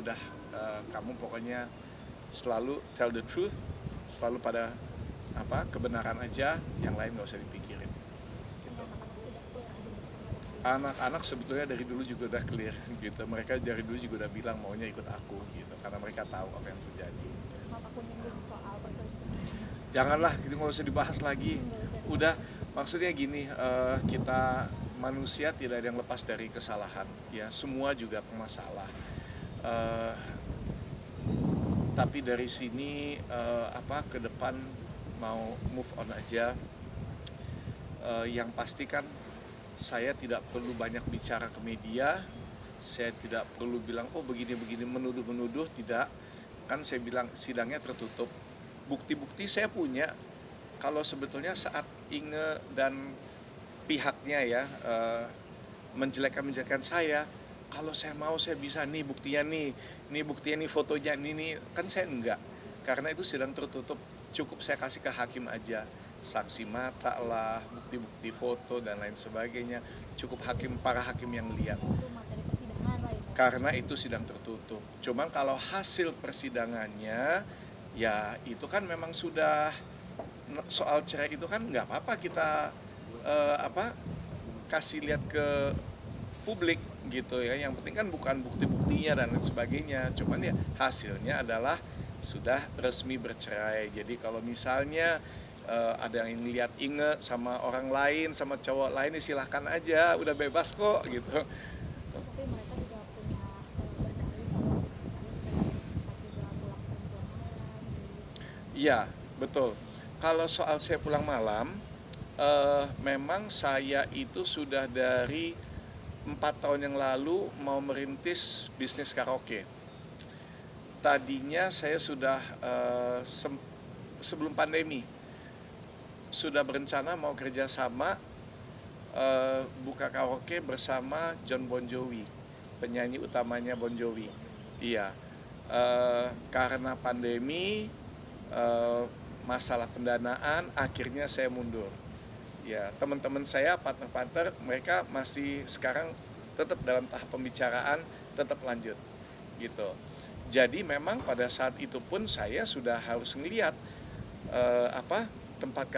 udah kamu pokoknya selalu tell the truth, selalu pada kebenaran aja, yang lain nggak usah dipikirin. Gitu. Anak-anak sebetulnya dari dulu juga udah clear gitu, mereka dari dulu juga udah bilang maunya ikut aku gitu, karena mereka tahu apa yang terjadi. Janganlah, gitu nggak usah dibahas lagi. Udah, maksudnya gini, kita manusia tidak ada yang lepas dari kesalahan, ya semua juga pemasalah. Tapi dari sini ke depan mau move on aja. Yang pasti kan saya tidak perlu banyak bicara ke media, saya tidak perlu bilang oh begini-begini menuduh-menuduh, tidak. Kan saya bilang sidangnya tertutup. Bukti-bukti saya punya. Kalau sebetulnya saat Inge dan pihaknya ya menjelekkan saya, kalau saya mau saya bisa nih buktinya nih buktinya nih fotonya nih kan saya enggak, karena itu sidang tertutup, cukup saya kasih ke hakim aja, saksi mata lah, bukti-bukti foto dan lain sebagainya, cukup para hakim yang lihat, karena itu sidang tertutup. Cuman kalau hasil persidangannya ya itu kan memang sudah soal cerai itu kan nggak apa-apa kita kasih lihat ke publik gitu ya, yang penting kan bukan bukti-buktinya dan lain sebagainya, cuman ya hasilnya adalah sudah resmi bercerai. Jadi kalau misalnya ada yang lihat Inge sama orang lain, sama cowok lain, silahkan aja, udah bebas kok gitu. Tapi mereka juga punya berdalih Iya, betul. Kalau soal saya pulang malam, memang saya itu sudah dari 4 tahun yang lalu mau merintis bisnis karaoke. Tadinya saya sudah sebelum pandemi sudah berencana mau kerjasama buka karaoke bersama Jon Bon Jovi, penyanyi utamanya Bon Jovi. Iya, karena pandemi, masalah pendanaan, akhirnya saya mundur. Ya, teman-teman saya, partner-partner, mereka masih sekarang tetap dalam tahap pembicaraan, tetap lanjut, gitu. Jadi memang pada saat itu pun saya sudah harus ngelihat tempat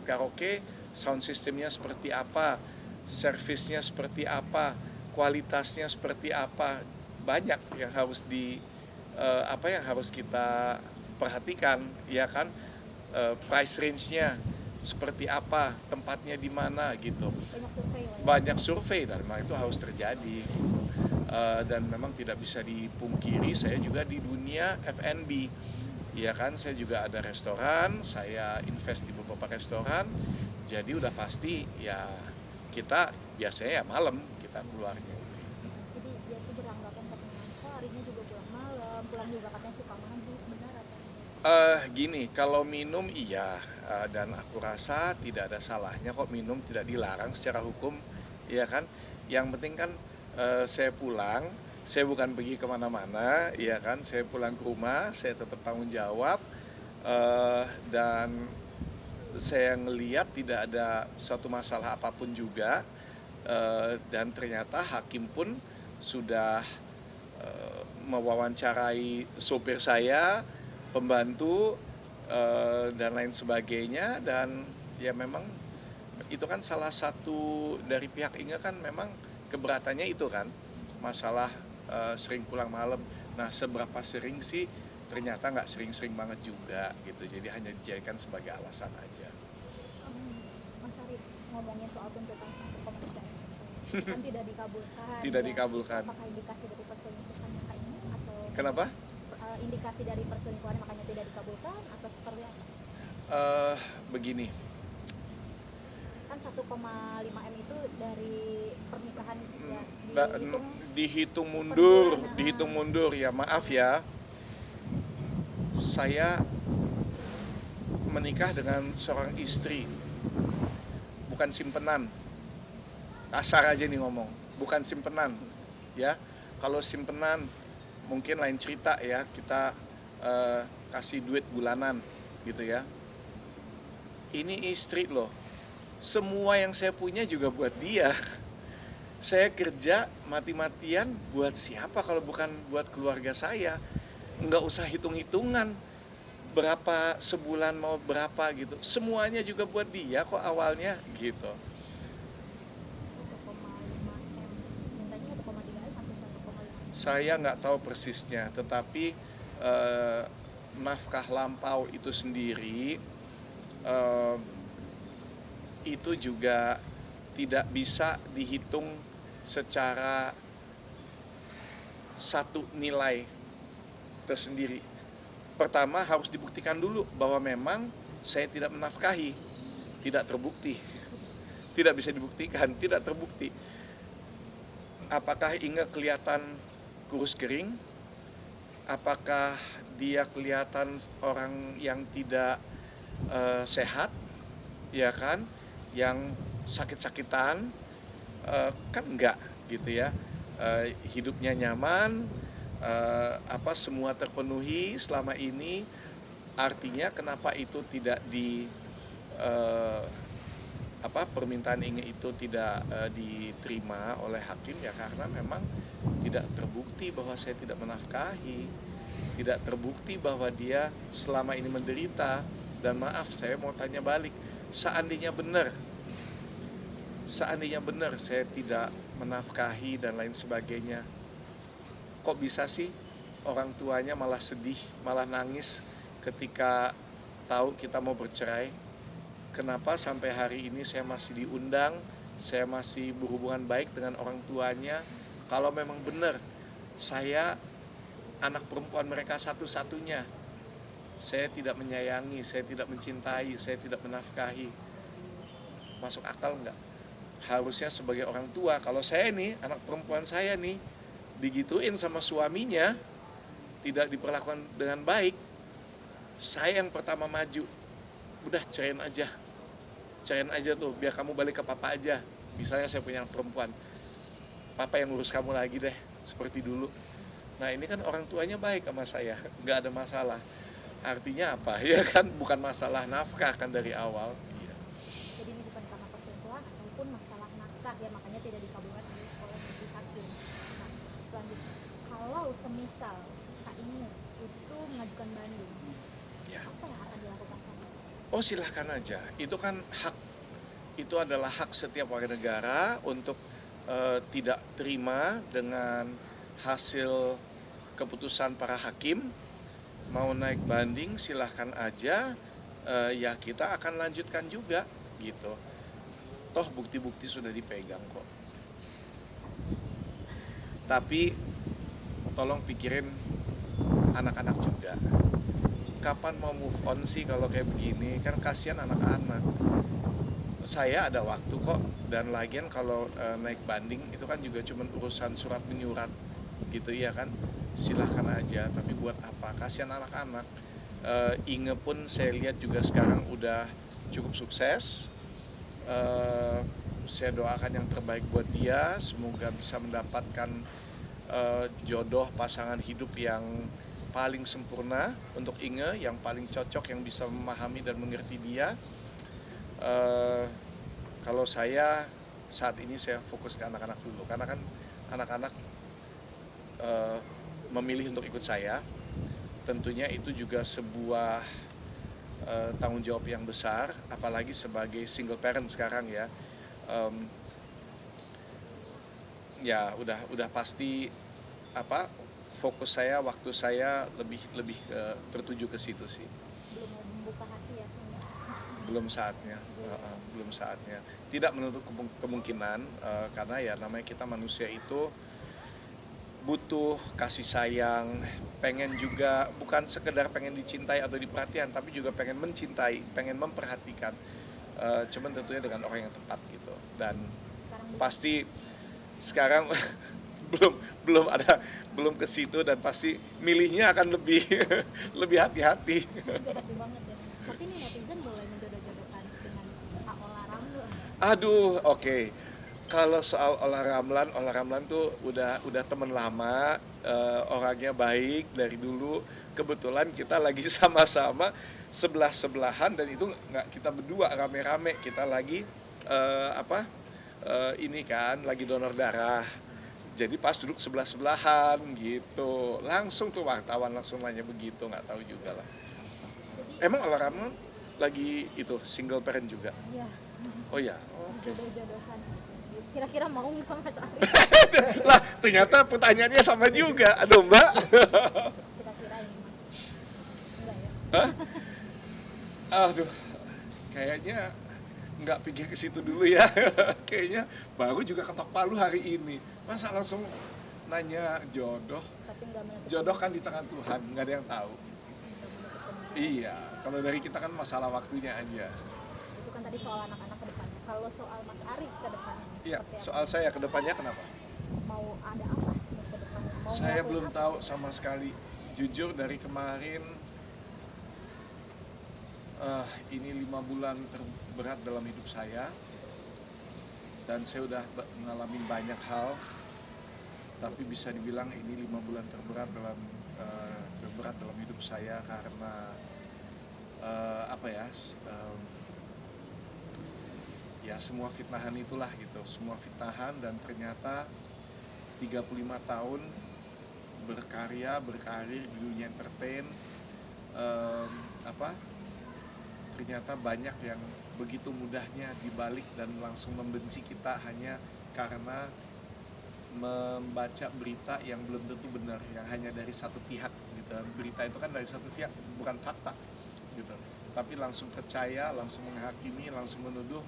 karaoke, sound systemnya seperti apa, servisnya seperti apa, kualitasnya seperti apa, banyak yang harus yang harus kita perhatikan, ya kan, price range-nya seperti apa, tempatnya di mana gitu. Banyak survei dan memang itu harus terjadi gitu. Dan memang tidak bisa dipungkiri saya juga di dunia F&B. Ya kan, saya juga ada restoran, saya invest di beberapa restoran. Jadi udah pasti ya kita biasanya ya malam kita keluarnya. Jadi dia tuh beranggapan katanya, kok harinya juga pulang malam, pulang juga katanya suka mabuk, benar apa? Gini, kalau minum iya, dan aku rasa tidak ada salahnya kok minum, tidak dilarang secara hukum, ya kan. Yang penting kan saya pulang, saya bukan pergi kemana-mana, ya kan. Saya pulang ke rumah, saya tetap tanggung jawab, dan saya ngelihat tidak ada suatu masalah apapun juga, dan ternyata hakim pun sudah mewawancarai sopir saya, pembantu, dan lain sebagainya, dan ya memang itu kan salah satu dari pihak Inge kan memang keberatannya itu kan masalah sering pulang malam. Nah, seberapa sering sih, ternyata nggak sering-sering banget juga gitu, jadi hanya dijadikan sebagai alasan aja. Mas Arif, ngomongin soal tuntutan 1,3 kan tidak dikabulkan. Tidak dikabulkan. Apakah indikasi dari perselingkuhan makanya atau Kenapa? Indikasi dari perselingkuhan makanya tidak dikabulkan atau seperti apa? Begini, Kan 1,5 M itu dari pernikahan ya, dihitung mundur ya, maaf ya, saya menikah dengan seorang istri, bukan simpenan. Kasar aja nih ngomong, bukan simpenan ya. Kalau simpenan mungkin lain cerita ya, kita kasih duit bulanan gitu ya. Ini istri loh, semua yang saya punya juga buat dia. Saya kerja mati-matian buat siapa kalau bukan buat keluarga saya. Nggak usah hitung-hitungan berapa sebulan mau berapa gitu. Semuanya juga buat dia kok awalnya gitu. 1,5 M, mintanya 1,3 M sampai 1,5. Saya nggak tahu persisnya, tetapi nafkah lampau itu sendiri itu juga tidak bisa dihitung secara satu nilai tersendiri. Pertama harus dibuktikan dulu bahwa memang saya tidak menafkahi, tidak terbukti, tidak bisa dibuktikan, tidak terbukti. Apakah Inge kelihatan kurus kering? Apakah dia kelihatan orang yang tidak sehat, ya kan? Yang sakit-sakitan, kan enggak gitu ya. Hidupnya nyaman, semua terpenuhi selama ini. Artinya kenapa itu tidak permintaan Inge itu tidak diterima oleh hakim, ya karena memang tidak terbukti bahwa saya tidak menafkahi, tidak terbukti bahwa dia selama ini menderita. Dan maaf, saya mau tanya balik, seandainya benar saya tidak menafkahi dan lain sebagainya, kok bisa sih orang tuanya malah sedih, malah nangis ketika tahu kita mau bercerai? Kenapa sampai hari ini saya masih diundang, saya masih berhubungan baik dengan orang tuanya? Kalau memang benar saya anak perempuan mereka satu-satunya, saya tidak menyayangi, saya tidak mencintai, saya tidak menafkahi, masuk akal nggak? Harusnya sebagai orang tua, kalau saya nih, anak perempuan saya nih, digituin sama suaminya, tidak diperlakukan dengan baik, saya yang pertama maju. Udah cerain aja tuh, biar kamu balik ke papa aja. Misalnya saya punya anak perempuan, papa yang ngurus kamu lagi deh, seperti dulu. Nah ini kan orang tuanya baik sama saya, nggak ada masalah. Artinya apa? Ya kan bukan masalah nafkah kan dari awal. Iya. Jadi ini bukan karena perselingkuhan ataupun masalah nafkah ya, makanya tidak dikabulkan oleh majelis hakim. Nah, selanjutnya, kalau semisal Kak Inge itu mengajukan banding, Ya. apa yang akan dilakukan Kak? Oh silahkan aja. Itu kan hak, itu adalah hak setiap warga negara untuk tidak terima dengan hasil keputusan para hakim. Mau naik banding silahkan aja, ya kita akan lanjutkan juga gitu. Toh bukti-bukti sudah dipegang kok. Tapi tolong pikirin anak-anak juga. Kapan mau move on sih kalau kayak begini? Kan kasihan anak-anak. Saya ada waktu kok, dan lagian kalau naik banding itu kan juga cuma urusan surat menyurat gitu ya kan. Silahkan aja, tapi buat apa? Kasihan anak-anak. Inge pun saya lihat juga sekarang udah cukup sukses. Saya doakan yang terbaik buat dia, semoga bisa mendapatkan jodoh pasangan hidup yang paling sempurna untuk Inge, yang paling cocok, yang bisa memahami dan mengerti dia. Kalau saya saat ini saya fokus ke anak-anak dulu, karena kan anak-anak memilih untuk ikut saya. Tentunya itu juga sebuah tanggung jawab yang besar, apalagi sebagai single parent sekarang ya. Ya udah pasti fokus saya, waktu saya lebih tertuju ke situ sih. Belum mau membuka hati ya sebenarnya. Belum saatnya. Tidak menutup kemungkinan, karena ya namanya kita manusia itu butuh kasih sayang, pengen juga, bukan sekedar pengen dicintai atau diperhatikan, tapi juga pengen mencintai, pengen memperhatikan, cuman tentunya dengan orang yang tepat gitu. Dan pasti sekarang belum ke situ, dan pasti milihnya akan lebih lebih hati-hati. Hati banget ya. Tapi nih netizen boleh menjodoh-jodohkan dengan Kak Ola Ramlan. Aduh, oke. Kalau soal Ola Ramlan tuh udah teman lama, orangnya baik dari dulu. Kebetulan kita lagi sama-sama sebelahan, dan itu nggak kita berdua rame-rame, kita lagi ini kan lagi donor darah. Jadi pas duduk sebelah-sebelahan gitu. Langsung tuh wartawan langsung nanya begitu, nggak tahu juga lah. Jadi Emang kamu lagi itu single parent juga? ya Oh ya. jodoh-jodohan. Kira-kira mau nggak Mas Ari? Lah, ternyata pertanyaannya sama juga. Aduh, Mbak. Kira-kira ini Mas. Enggak ya? Hah? Aduh, kayaknya nggak pikir ke situ dulu ya. Kayaknya baru juga ketok palu hari ini. Masa langsung nanya jodoh? Tapi nggak menutup Jodoh kan di tangan Tuhan, nggak ada yang tahu. kemungkinan. Iya, kalau dari kita kan masalah waktunya aja. Itu kan tadi soal anak-anak ke depannya. Kalau soal Mas Ari ke depannya nih, Iya, seperti apa? soal saya ke depannya kenapa? Mau ada apa nih ke depannya? Mau Saya ngelakuin belum apa? tahu sama sekali. Jujur dari kemarin, ini 5 bulan terberat dalam hidup saya. Dan saya udah mengalami banyak hal. Tapi bisa dibilang ini 5 bulan terberat dalam hidup saya karena ya semua fitnahan itulah gitu, semua fitnahan. Dan ternyata 35 tahun berkarir di dunia entertain, ternyata banyak yang begitu mudahnya dibalik dan langsung membenci kita hanya karena membaca berita yang belum tentu benar, yang hanya dari satu pihak gitu. Berita itu kan dari satu pihak, bukan fakta gitu. Tapi langsung percaya, langsung menghakimi, langsung menuduh,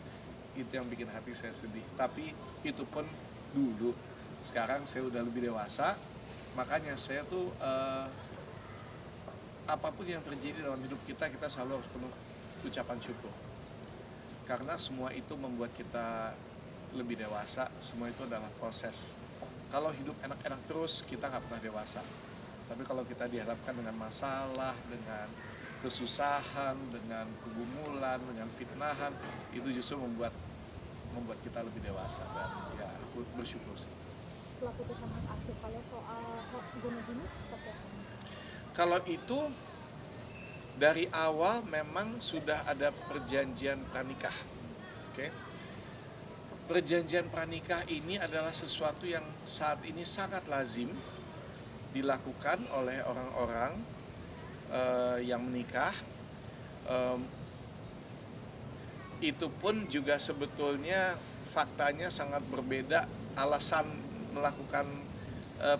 itu yang bikin hati saya sedih. Tapi itu pun dulu. Sekarang saya udah lebih dewasa, makanya saya tuh apapun yang terjadi dalam hidup kita selalu harus penuh ucapan syukur. Karena semua itu membuat kita lebih dewasa, semua itu adalah proses. Kalau hidup enak-enak terus, kita nggak pernah dewasa. Tapi kalau kita dihadapkan dengan masalah, dengan kesusahan, dengan pergumulan, dengan fitnahan, itu justru membuat kita lebih dewasa. Dan ya, aku bersyukur sih. Setelah putusan hak asuh, kalau soal hak guna gini seperti apa? Kalau itu dari awal memang sudah ada perjanjian pranikah. Oke. Perjanjian pranikah ini adalah sesuatu yang saat ini sangat lazim dilakukan oleh orang-orang yang menikah. Itu pun juga sebetulnya faktanya sangat berbeda. Alasan melakukan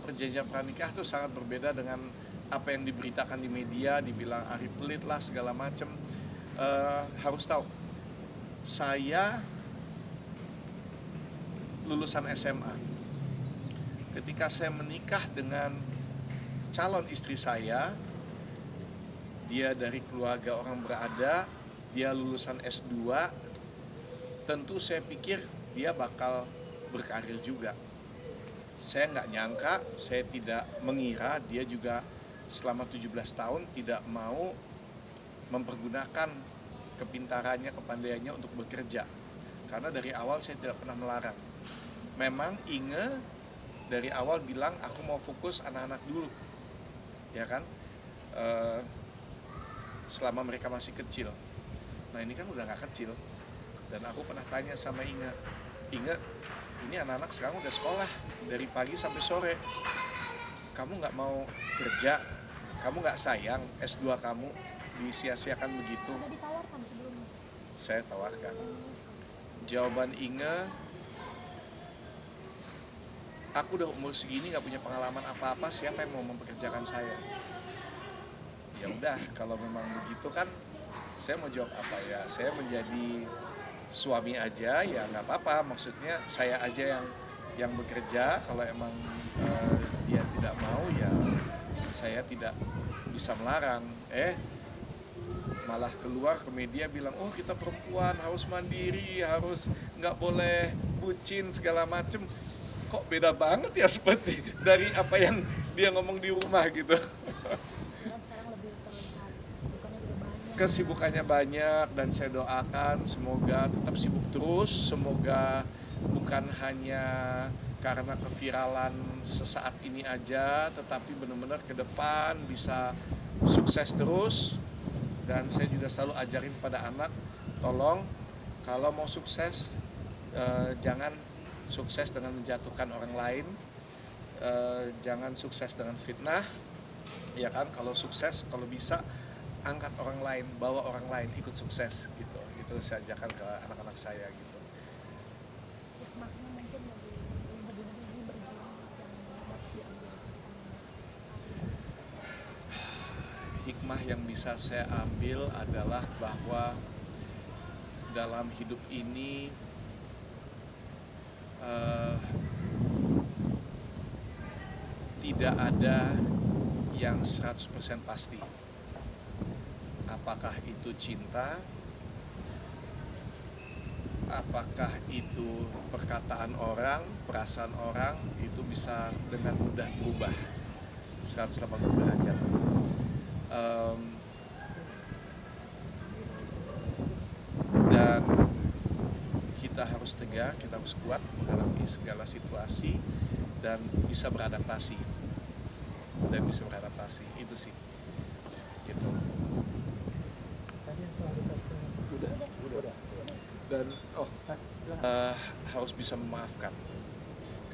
perjanjian pranikah itu sangat berbeda dengan apa yang diberitakan di media, dibilang Ari pelit lah segala macam. Harus tahu, saya lulusan SMA. Ketika saya menikah dengan calon istri saya, dia dari keluarga orang berada, dia lulusan S2, tentu saya pikir dia bakal berkarir juga. Saya nggak nyangka, saya tidak mengira dia juga selama 17 tahun tidak mau mempergunakan kepintarannya, kepandaiannya untuk bekerja. Karena dari awal saya tidak pernah melarang. Memang Inge dari awal bilang aku mau fokus anak-anak dulu, ya kan, selama mereka masih kecil. Nah ini kan udah nggak kecil. Dan aku pernah tanya sama Inge, ini anak-anak sekarang udah sekolah dari pagi sampai sore, kamu nggak mau kerja, kamu nggak sayang S2 kamu disia-siakan begitu? Sudah ditawarkan sebelumnya? Saya tawarkan. Jawaban Inge, aku udah umur segini nggak punya pengalaman apa-apa, siapa yang mau mempekerjakan saya? Ya udah, kalau memang begitu kan, saya mau jawab apa ya? Saya menjadi suami aja ya nggak apa-apa. Maksudnya saya aja yang bekerja. Kalau emang dia tidak mau ya saya tidak bisa melarang. Malah keluar ke media bilang, oh kita perempuan harus mandiri, harus nggak boleh bucin segala macem. Kok beda banget ya seperti dari apa yang dia ngomong di rumah gitu. Dan sekarang lebih terlihat kesibukannya juga banyak. Kesibukannya banyak dan saya doakan semoga tetap sibuk terus, semoga bukan hanya karena keviralan sesaat ini aja, tetapi benar-benar ke depan bisa sukses terus. Dan saya juga selalu ajarin pada anak, tolong kalau mau sukses Jangan sukses dengan menjatuhkan orang lain, jangan sukses dengan fitnah, ya kan? Kalau sukses, kalau bisa angkat orang lain, bawa orang lain ikut sukses gitu. Itu saya ajarkan ke anak-anak saya gitu. Hikmahnya mungkin lebih berjuang yang dapat diambil. Hikmah yang bisa saya ambil adalah bahwa dalam hidup ini tidak ada yang 100% pasti. Apakah itu cinta, apakah itu perkataan orang, perasaan orang, itu bisa dengan mudah berubah 180 derajat. Dan kita harus tegar, kita harus kuat menghadapi segala situasi dan bisa beradaptasi. Itu sih. Gitu. Tadi yang selalu testing. Udah. Dan harus bisa memaafkan.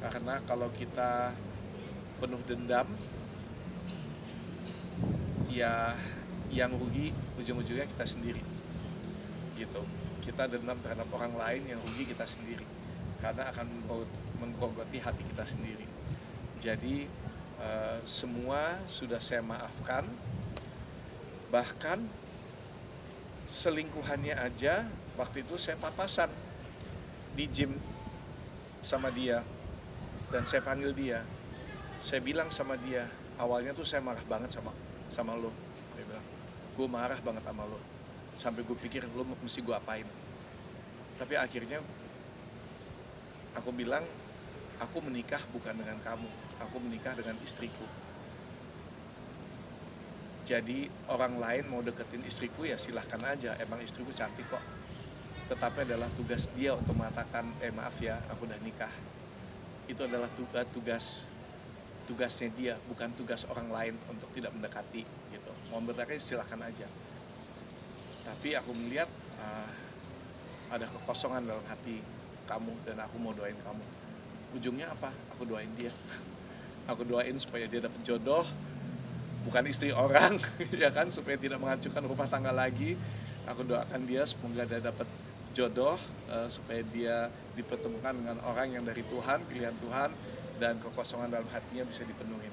Karena kalau kita penuh dendam, ya yang rugi ujung-ujungnya kita sendiri. Gitu. Kita dendam terhadap orang lain, yang rugi kita sendiri. Karena akan menggerogoti hati kita sendiri. Jadi semua sudah saya maafkan. Bahkan selingkuhannya aja waktu itu saya papasan di gym sama dia, dan saya panggil dia, saya bilang sama dia, awalnya tuh saya marah banget sama lo, dia bilang, gue marah banget sama lo, sampai gue pikir lo mesti gue apain, tapi akhirnya aku bilang, aku menikah bukan dengan kamu, aku menikah dengan istriku. Jadi orang lain mau deketin istriku ya silahkan aja, emang istriku cantik kok. Tetapi adalah tugas dia untuk mengatakan, maaf ya, aku udah nikah. Itu adalah tugasnya dia, bukan tugas orang lain untuk tidak mendekati gitu. Mau mendekati silahkan aja. Tapi aku melihat ada kekosongan dalam hati kamu dan aku mau doain kamu. Ujungnya apa? Aku doain dia. Aku doain supaya dia dapat jodoh, bukan istri orang, ya kan, supaya tidak menghancurkan rumah tangga lagi. Aku doakan dia semoga dia dapat jodoh, supaya dia dipertemukan dengan orang yang dari Tuhan, pilihan Tuhan, dan kekosongan dalam hatinya bisa dipenuhi.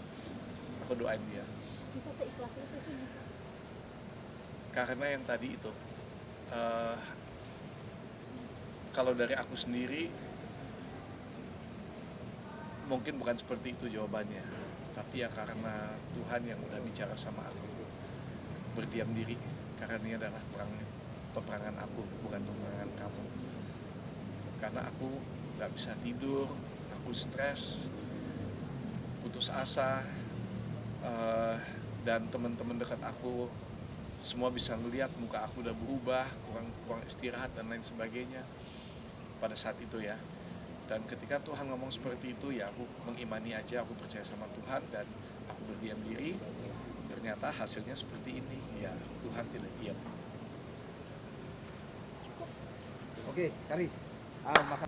Aku doain dia. Bisa seikhlas itu sih. Karena yang tadi itu, kalau dari aku sendiri, mungkin bukan seperti itu jawabannya. Tapi ya karena Tuhan yang udah bicara sama aku, berdiam diri, karena ini adalah peperangan aku, bukan peperangan kamu. Karena aku gak bisa tidur, aku stres, putus asa, dan teman-teman dekat aku semua bisa ngeliat muka aku udah berubah, kurang istirahat dan lain sebagainya pada saat itu ya. Dan ketika Tuhan ngomong seperti itu, ya aku mengimani aja, aku percaya sama Tuhan dan aku berdiam diri. Ternyata hasilnya seperti ini, ya Tuhan tidak diam. Oke, Karis. Masa